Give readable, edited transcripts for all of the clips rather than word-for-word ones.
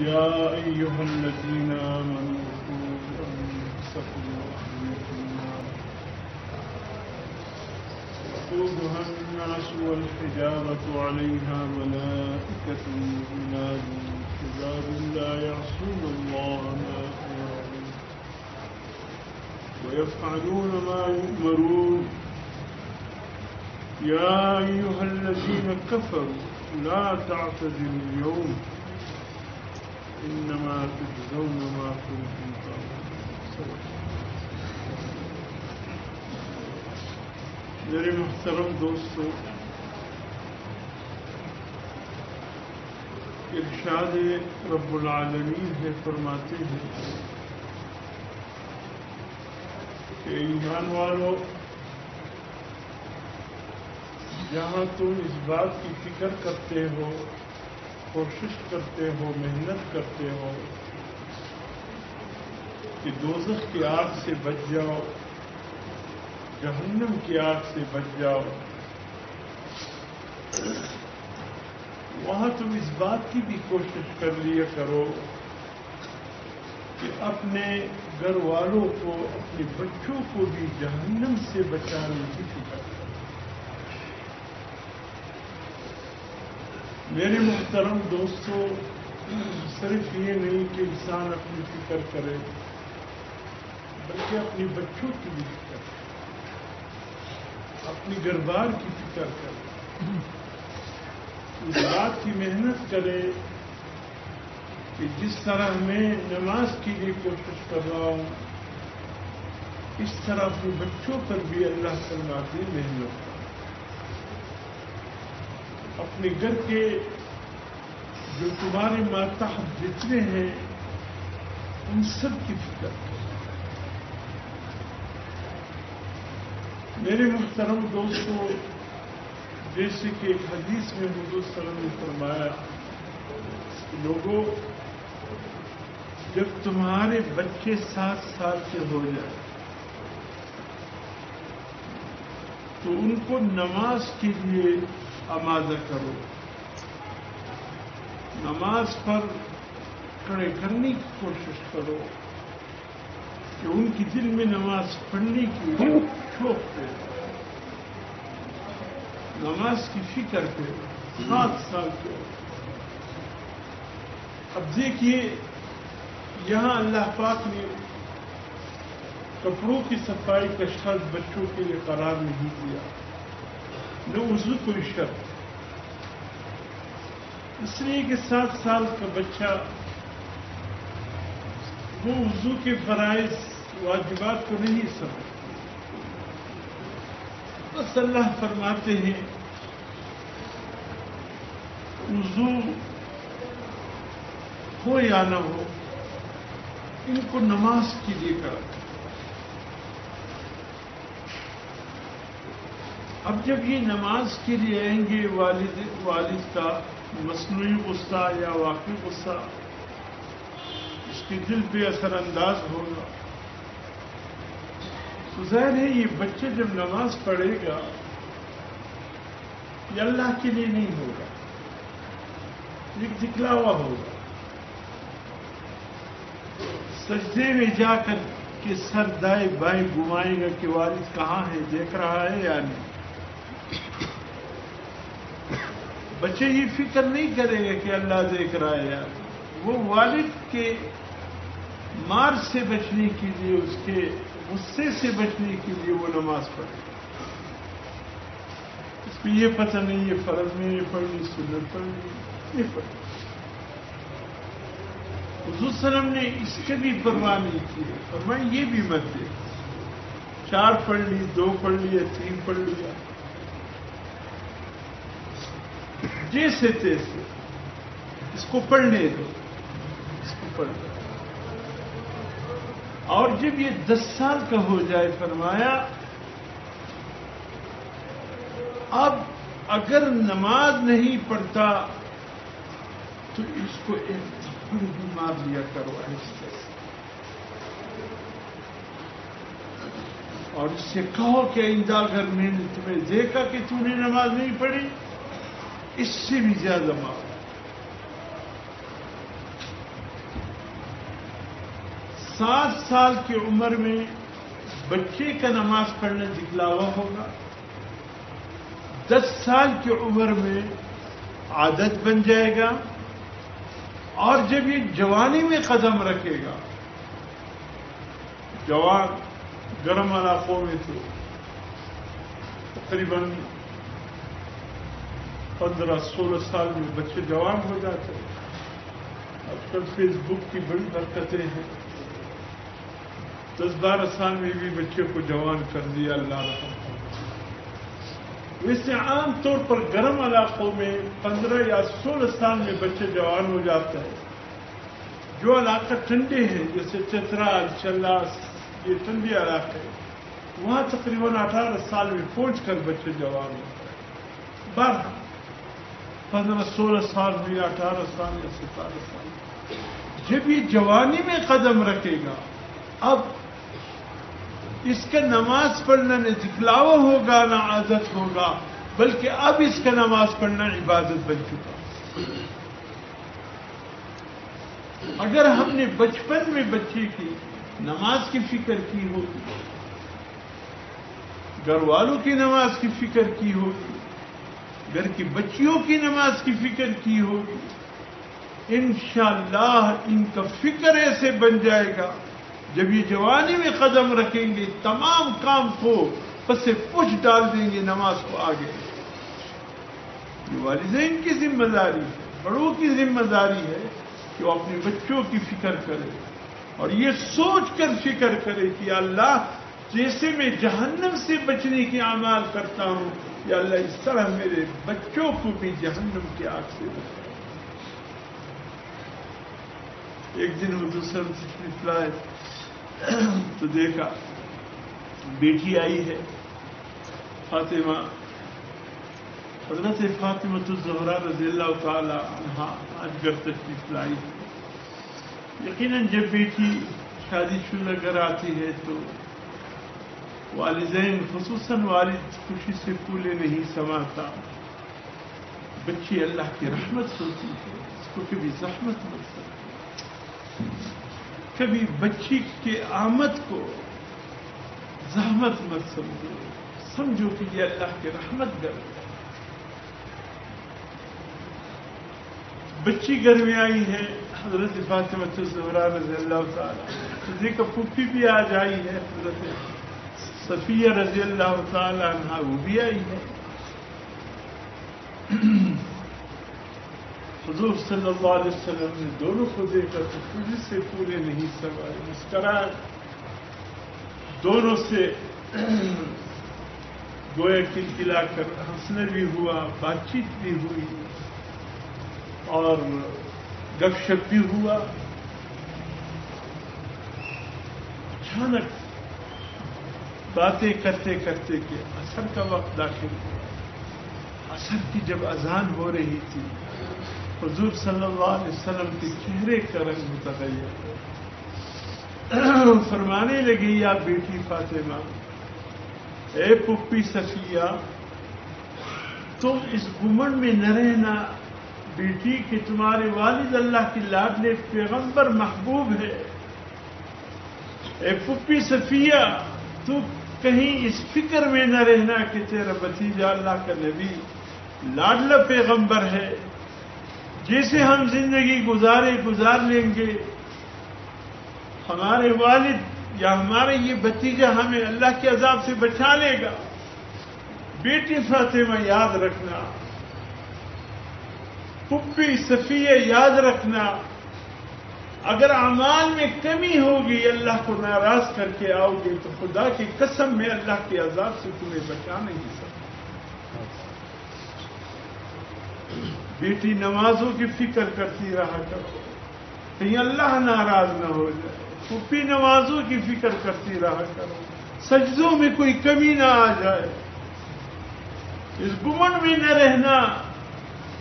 يا أيها الذين آمنوا قوا أنفسكم وأهليكم نارا وقودها الناس والحجارة عليها ملائكة غلاظ شداد لا يعصون الله ما أمرهم ويفعلون ما يؤمرون يا أيها الذين كفروا لا تعتذروا اليوم انما تجزون ما كنتم تعملون. میرے محترم دوستو، ارشاد رب العالمین ہے، فرماتے ہیں کہ ایمان والو، جہاں تم اس بات کی فکر کرتے ہو، کوشش کرتے ہو، محنت کرتے ہو کہ دوزخ کی آگ سے بچ جاؤ، جہنم کی آگ سے بچ جاؤ، وہاں تم اس بات کی بھی کوشش کر لیا کرو کہ اپنے گھر والوں کو، اپنے بچوں کو بھی جہنم سے بچانے کی فکر کرو۔ میرے محترم دوستو، صرف یہ نہیں کہ انسان اپنی فکر کرے، بلکہ اپنے بچوں کی بھی فکر کرے، اپنی گھر بار کی فکر کرے، اس بات کی محنت کرے کہ جس طرح میں نماز کے لیے کوشش کر رہا ہوں، اس طرح اپنے بچوں پر بھی اللہ فرماتے محنت کرے۔ اپنے گھر کے جو تمہارے ماتحت جتنے ہیں ان سب کی فکر کرو۔ میرے محترم دوستو، جیسے کہ ایک حدیث میں حضور صلی اللہ علیہ وسلم نے فرمایا کہ لوگوں، جب تمہارے بچے 7 سال کے ہو جائیں تو ان کو نماز کے لیے آمادہ کرو، نماز پر کھڑے کرنے کی کوشش کرو کہ ان کی دل میں نماز پڑھنے کی شوق پہ، نماز کی فکر پہ 7 سال کے۔ اب دیکھیے، یہاں اللہ پاک نے کپڑوں کی صفائی کا شرط بچوں کے لیے قرار نہیں دیا، نہ وضو کوئی شرط، اس لیے کہ 7 سال کا بچہ وہ وضو کے فرائض واجبات کو نہیں سمجھتا۔ بس اللہ فرماتے ہیں وضو ہو یا نہ ہو، ان کو نماز کے لیے کرا۔ اب جب یہ نماز کے لیے آئیں گے، والد کا مصنوعی غصہ یا واقعی غصہ اس کے دل پہ اثر انداز ہوگا، تو ظاہر ہے یہ بچے جب نماز پڑھے گا یہ اللہ کے لیے نہیں ہوگا، ایک دکھلاوا ہوگا۔ سجدے میں جا کر کے سر دائیں بائیں گھمائے گا کہ والد کہاں ہے، دیکھ رہا ہے یا نہیں۔ بچے یہ فکر نہیں کریں گے کہ اللہ دیکھ رہا ہے یار، وہ والد کے مار سے بچنے کے لیے، اس کے غصے سے بچنے کے لیے وہ نماز پڑھے۔ اس کو یہ پتہ نہیں یہ فرض میں یہ پڑھنی، سنت پڑھنی، یہ پڑھنی۔ حضور صلی اللہ علیہ وسلم نے اس کے بھی پرواہ نہیں کی ہے، فرمایا یہ بھی مت دے، 4 پڑھ لی، 2 پڑھ لیا، 3 پڑھ لیا، جیسے تیسے اس کو پڑھنے دو، اس کو پڑھ دو۔ اور جب یہ 10 سال کا ہو جائے، فرمایا اب اگر نماز نہیں پڑھتا تو اس کو ایک تھپڑ بھی مار لیا کرو آہستہ سے، اور اس سے کہو کہ آئندہ اگر میں نے تمہیں دیکھا کہ تم نے نماز نہیں پڑھی، اس سے بھی زیادہ معاف. 7 سال کی عمر میں بچے کا نماز پڑھنا دکھلاوا ہوگا. 10 سال کی عمر میں عادت بن جائے گا. اور جب یہ جوانی میں قدم رکھے گا، جوان گرم علاقوں میں تو تقریباً 15-16 سال میں بچے جوان ہو جاتے ہیں. آج کل فیس بک کی بڑی برکتیں ہیں. 10-12 سال میں بھی بچے کو جوان کر دیا اللہ رحم. ویسے عام طور پر گرم علاقوں میں 15 یا 16 سال میں بچے جوان ہو جاتے ہیں. جو علاقہ ٹھنڈے ہیں جیسے چترال، چلاس، یہ ٹھنڈے علاقے ہیں، وہاں تقریباً 18 سال میں پہنچ کر بچے جوان ہوتے ہیں. 15-16 سال میں، 18 سال یا 17 سال جب یہ جوانی میں قدم رکھے گا، اب اس کا نماز پڑھنا نہ دکھلاوا ہوگا نہ عادت ہوگا، بلکہ اب اس کا نماز پڑھنا عبادت بن چکا. اگر ہم نے بچپن میں بچے کی نماز کی فکر کی ہوگی، گھر والوں کی نماز کی فکر کی ہوگی، گھر کی بچیوں کی نماز کی فکر کی ہوگی، انشاءاللہ ان کا فکر ایسے بن جائے گا جب یہ جوانی میں قدم رکھیں گے تمام کام کو پس پوچھ ڈال دیں گے، نماز کو آگے. یہ والدین کی ذمہ داری ہے، بڑوں کی ذمہ داری ہے کہ وہ اپنے بچوں کی فکر کرے اور یہ سوچ کر فکر کرے کہ اللہ جیسے میں جہنم سے بچنے کے اعمال کرتا ہوں، یا اللہ اس طرح میرے بچوں کو بھی جہنم کی آگ سے بچائے. ایک دن حضور صلی اللہ علیہ وسلم تشریف لائے تو دیکھا بیٹی آئی ہے فاطمہ، حضرت فاطمہ الزہرا رضی اللہ تعالی عنہا آج گھر تشریف لائی. یقیناً جب بیٹی شادی شدہ گھر آتی ہے تو والدین خصوصاً والد خوشی سے پھولے نہیں سماتا. بچی اللہ کی رحمت ہوتی ہے، اس کو کبھی زحمت مت سکتی، کبھی بچی کے آمد کو زحمت مت سمجھو، سمجھو کہ یہ اللہ کی رحمت گھر ہے. بچی گھر میں آئی ہے حضرت فاطمہ الزہرا رضی اللہ تعالی، تو دیکھا پھوپھی بھی آج آئی ہے، حضرت صفیہ رضی اللہ تعالی عنہا وہ بھی آئی ہے. حضور صلی اللہ علیہ وسلم نے دونوں کو دیکھا تو خوشی سے پورے نہیں سوائے، مسکرائے، دونوں سے گویا کھلا کر ہنسنے بھی ہوا، بات چیت بھی ہوئی اور گپ شپ بھی ہوا. اچانک باتیں کرتے کرتے کہ عصر کا وقت داخل ہوا. عصر کی جب اذان ہو رہی تھی، حضور صلی اللہ علیہ وسلم کے چہرے کا رنگ متغیر فرمانے لگی، یا بیٹی فاطمہ، اے پپی صفیہ، تم اس گمنڈ میں نہ رہنا بیٹی کہ تمہارے والد اللہ کی لاڈلے پیغمبر محبوب ہے. اے پپی صفیہ، تو کہیں اس فکر میں نہ رہنا کہ تیرا بھتیجا اللہ کا نبی لاڈلا پیغمبر ہے. جیسے ہم زندگی گزار لیں گے، ہمارے والد یا ہمارے یہ بھتیجا ہمیں اللہ کے عذاب سے بچا لے گا. بیٹی فاطمہ یاد رکھنا، پپی صفیہ یاد رکھنا، اگر اعمال میں کمی ہوگی، اللہ کو ناراض کر کے آؤ گے تو خدا کی قسم میں اللہ کے عذاب سے تمہیں بچا نہیں سکتا. بیٹی نمازوں کی فکر کرتی رہا کرو، کہیں اللہ ناراض نہ ہو جائے. پھوپھی نمازوں کی فکر کرتی رہا کرو، سجدوں میں کوئی کمی نہ آ جائے. اس گمنڈ میں نہ رہنا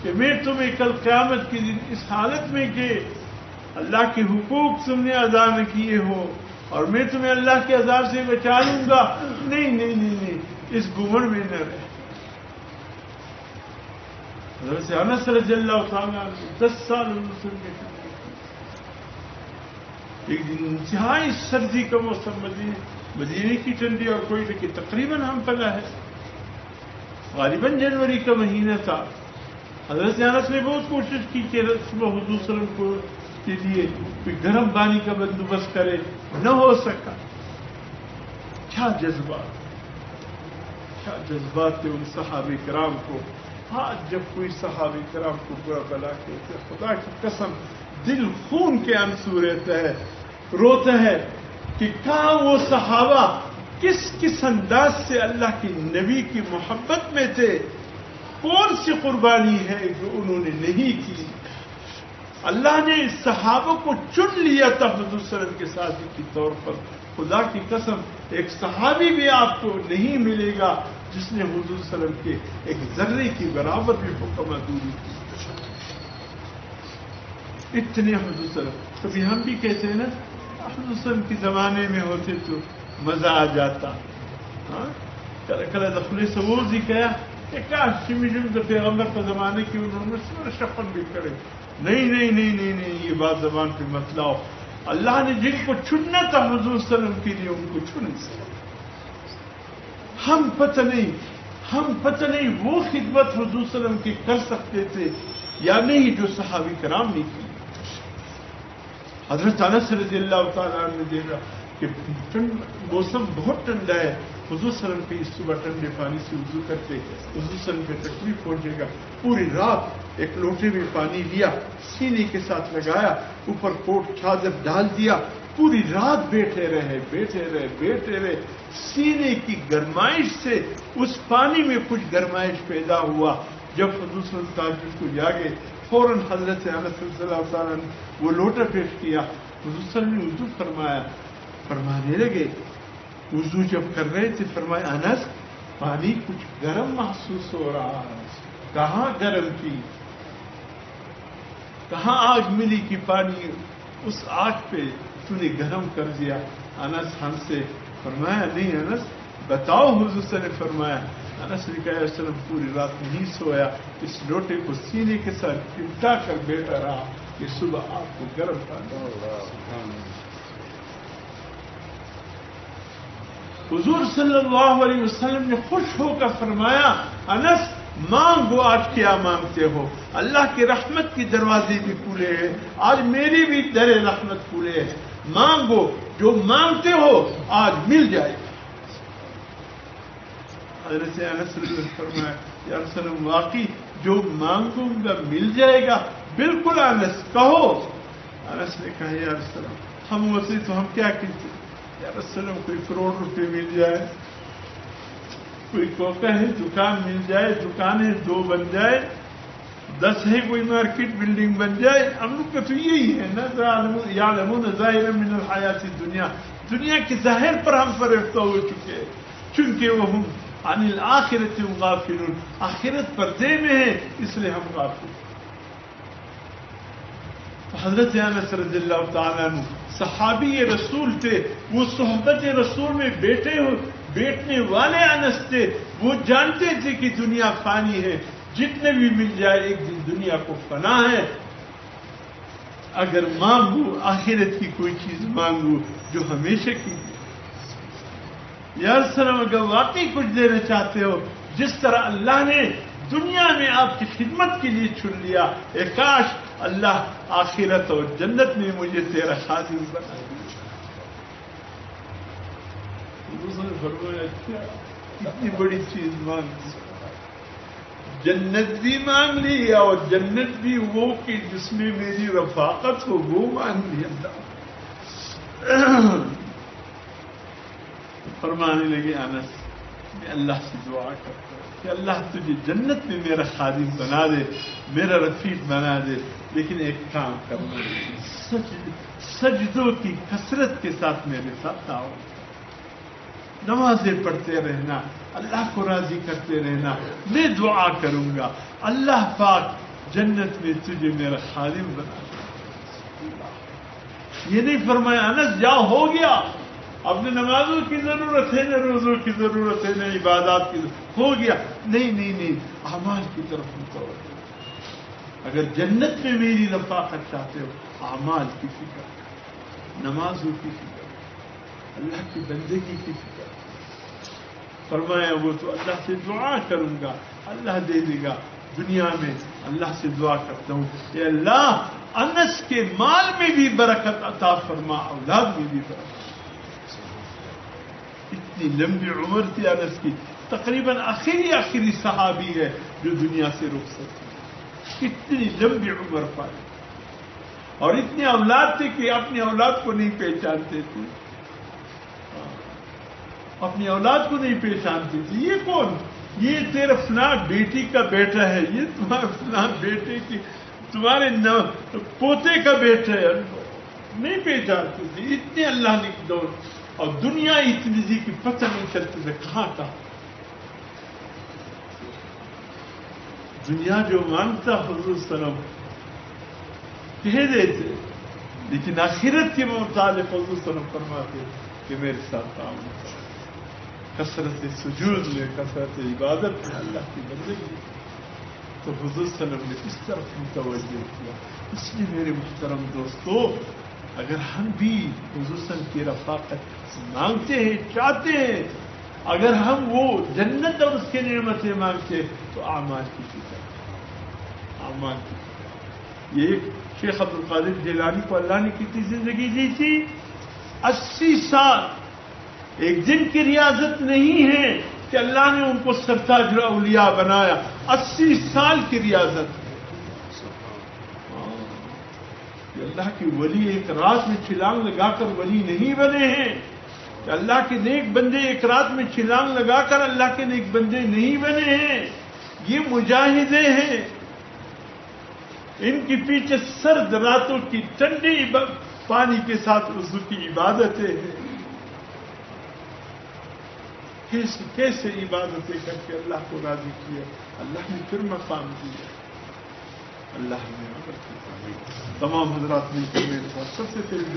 کہ میں تمہیں کل قیامت کے دن اس حالت میں کہ اللہ کے حقوق تم نے ادا نہ کیے ہو اور میں تمہیں اللہ کے عذاب سے بچا لوں گا. نہیں نہیں نہیں نہیں، اس گمنڈ میں نہ رہے. حضرت انس رضی اللہ تعالیٰ 10 سال حضور کے ایک دن انتہائی سردی کا موسم مدینے کی ٹھنڈی اور کوئی لیکن تقریباً ہم پلا ہے، غالباً جنوری کا مہینہ تھا. حضرت انس نے بہت کوشش کی کہ صبح حضور صلی اللہ علیہ وسلم کو کے لیے کوئی گرم پانی کا بندوبست کرے، نہ ہو سکا. کیا جذبات تھے ان صحابہ کرام کو. آج جب کوئی صحابہ کرام کو برا بلا کہتے خدا کی قسم دل خون کے آنسو روتا ہے کہ کہاں وہ صحابہ کس انداز سے اللہ کے نبی کی محبت میں تھے. کون سی قربانی ہے جو انہوں نے نہیں کی. اللہ نے صحابہ کو چن لیا تھا حضور صلی اللہ علیہ وسلم کے ساتھی کے طور پر. خدا کی قسم ایک صحابی بھی آپ کو نہیں ملے گا جس نے حضور صلی اللہ علیہ وسلم کے ایک ذرے کی برابر بھی حکم دوری کی. اتنے حضور صلی اللہ علیہ وسلم. کبھی ہم بھی کہتے ہیں نا حضور صلی اللہ علیہ وسلم کے زمانے میں ہوتے تو مزہ آ جاتا. کل دخلے سے وہ کہا کہ کاش پیغمبر کے زمانے کی انہوں نے شفن بھی کرے. نہیں یہ بات زبان پہ مت لاؤ. اللہ نے جن کو چننا تھا حضور صلی اللہ علیہ وسلم کے لیے ان کو چن سکے. ہم پتہ نہیں وہ خدمت حضور صلی اللہ علیہ وسلم کی کر سکتے تھے یا نہیں جو صحابہ کرام نے کی. حضرت انس رضی اللہ تعالیٰ نے دیکھا کہ موسم بہت ٹھنڈا ہے. حضور صلی اللہ علیہ وسلم کی صبح ٹھنڈے پانی سے وضو کرتے. حضور صلی اللہ علیہ وسلم پہ تکلیف پہنچے گا. پوری رات ایک لوٹے میں پانی لیا, سینے کے ساتھ لگایا, اوپر کوٹ چادر ڈال دیا, پوری رات بیٹھے رہے. سینے کی گرمائش سے اس پانی میں کچھ گرمائش پیدا ہوا. جب حضور صلی اللہ علیہ وسلم کو جاگے فوراً حضرت انس رضی اللہ تعالیٰ نے وہ لوٹا پیش کیا. حضور صلی اللہ علیہ وسلم نے وضو فرمانے لگے. وضو جب کر رہے تھے فرمایا انس پانی کچھ گرم محسوس ہو رہا ہے. کہاں گرم کی, کہاں آگ ملی کہ پانی اس آگ پہ تو نے گرم کر دیا. انس ہم سے فرمایا نہیں انس بتاؤ. حضور صلی اللہ علیہ وسلم نے فرمایا انس نے کہا وسلم پوری رات نہیں سویا, اس لوٹے کو سینے کے ساتھ چمٹا کر بیٹھا رہا کہ صبح آپ کو گرم پانی. حضور صلی اللہ علیہ وسلم نے خوش ہو کر فرمایا انس مانگو, آج کیا مانگتے ہو؟ اللہ کی رحمت کے دروازے بھی کھلے ہیں, آج میری بھی در رحمت کھلے ہیں. مانگو, جو مانگتے ہو آج مل جائے. حضرت انس رضی اللہ عنہ فرمایا یا رسول اللہ واقعی جو مانگوں گا مل جائے گا؟ بالکل انس کہو. انس نے کہا یا رسول اللہ ہم ویسے تو ہم کیا کہتے یا رسول اللہ کوئی کروڑ روپے مل جائے, کوئی کوکا ہے دکان مل جائے, دکانیں 2 بن جائے, 10 ہے کوئی مارکیٹ بلڈنگ بن جائے. ہم لوگ کا تو یہی ہے نا یعلمون ظاہرا من الحیات الدنیا. دنیا کے ظاہر پر ہم فریفتہ ہو چکے ہیں چونکہ وہ ہم عن الآخرت ہم غافلون, آخرت پردے میں ہے اس لیے ہم غافل. حضرت انس رضی اللہ تعالیٰ عنہ صحابی رسول تھے, وہ صحبت رسول میں بیٹھنے والے انس تھے. وہ جانتے تھے کہ دنیا فانی ہے, جتنے بھی مل جائے ایک دن دنیا کو فنا ہے. اگر مانگو آخرت کی کوئی چیز مانگو جو ہمیشہ کی. یا رسول اللہ اگر واقعی کچھ دینا چاہتے ہو جس طرح اللہ نے دنیا میں آپ کی خدمت کے لیے چن لیا, کاش اللہ آخرت اور جنت میں مجھے تیرا خادم بنا دیا. دوسرے فرمایا کیا اتنی بڑی چیز مانگ لی, جنت بھی مانگ لی اور جنت بھی وہ کہ جس میں میری رفاقت ہو وہ مانگ لی. اللہ فرمانے لگے انس میں اللہ سے دعا کرتا ہوں کہ اللہ تجھے جنت میں میرا خادم بنا دے, میرا رفیق بنا دے, لیکن ایک کام کرنا, سجدوں کی کثرت کے ساتھ میرے ساتھ آؤ, نمازیں پڑھتے رہنا, اللہ کو راضی کرتے رہنا. میں دعا کروں گا اللہ پاک جنت میں تجھے میرا خادم بنا دے. یہ نہیں فرمایا انس جاؤ ہو گیا, اپنے نمازوں کی ضرورت ہے, نہ روزوں کی ضرورت ہے, نہ عبادات کی ضرورت, ہو گیا. نہیں اعمال کی طرف متوجہ. اگر جنت میں میری رفاقت چاہتے ہو اعمال کی فکر کرو، نمازوں کی فکر کرو، اللہ کی بندگی کی فکر کرو۔ فرمایا وہ تو اللہ سے دعا کروں گا، اللہ دے دے گا۔ دنیا میں اللہ سے دعا کرتا ہوں کہ اللہ انس کے مال میں بھی برکت عطا فرما، اولاد میں بھی برکت۔ اتنی لمبی عمر تھی انس کی، تقریباً آخری صحابی ہے جو دنیا سے رخصت ہوئی، اتنی لمبی عمر پائی، اور اتنے اولاد تھے کہ اپنی اولاد کو نہیں پہچانتے تھے، اپنی اولاد کو نہیں پہچانتے تھے۔ یہ کون؟ یہ تیرا فلاں بیٹی کا بیٹا ہے، یہ تمہارے فلاں بیٹے کی، تمہارے پوتے کا بیٹا ہے، نہیں پہچانتے تھے۔ اتنے اللہ نے دور، اور دنیا اتنی تھی کہ پتہ نہیں چلتے تھے کہاں کا۔ دنیا جو مانگتا حضور صلی اللہ علیہ وسلم کہہ دیتے، لیکن آخرت کے متعلق حضور صلی اللہ علیہ وسلم فرماتے کہ میرے ساتھ تعامل کرو، کثرت سجود میں، کثرت عبادت میں، اللہ کی بندگی۔ تو حضور صلی اللہ علیہ وسلم نے اس طرف متوجہ کیا۔ اس لیے میرے محترم دوستو، اگر ہم بھی حضور صلی اللہ علیہ وسلم کی رفاقت مانگتے ہیں، چاہتے ہیں، اگر ہم وہ جنت اور اس کے نعمتیں مانگتے ہیں، تو اعمال کی فکر، اعمال کی فکر۔ یہ ایک شیخ عبد القادر جیلانی کو اللہ نے کتنی زندگی دی تھی؟ 80 سال۔ ایک دن کی ریاضت نہیں ہے کہ اللہ نے ان کو سرتاج الاولیاء بنایا، 80 سال کی ریاضت ہے۔ اللہ کے ولی ایک رات میں چھلانگ لگا کر ولی نہیں بنے ہیں، کہ اللہ کے نیک بندے ایک رات میں چھلانگ لگا کر اللہ کے نیک بندے نہیں بنے ہیں۔ یہ مجاہدے ہیں، ان کے پیچھے سرد راتوں کی ٹھنڈی پانی کے ساتھ وضو کی عبادتیں ہیں۔ کیسے عبادتیں کر کے اللہ کو راضی کیا، اللہ نے پھر مقام دیا۔ اللہ نے تمام حضرات مل کر میرے ساتھ سب سے پہلے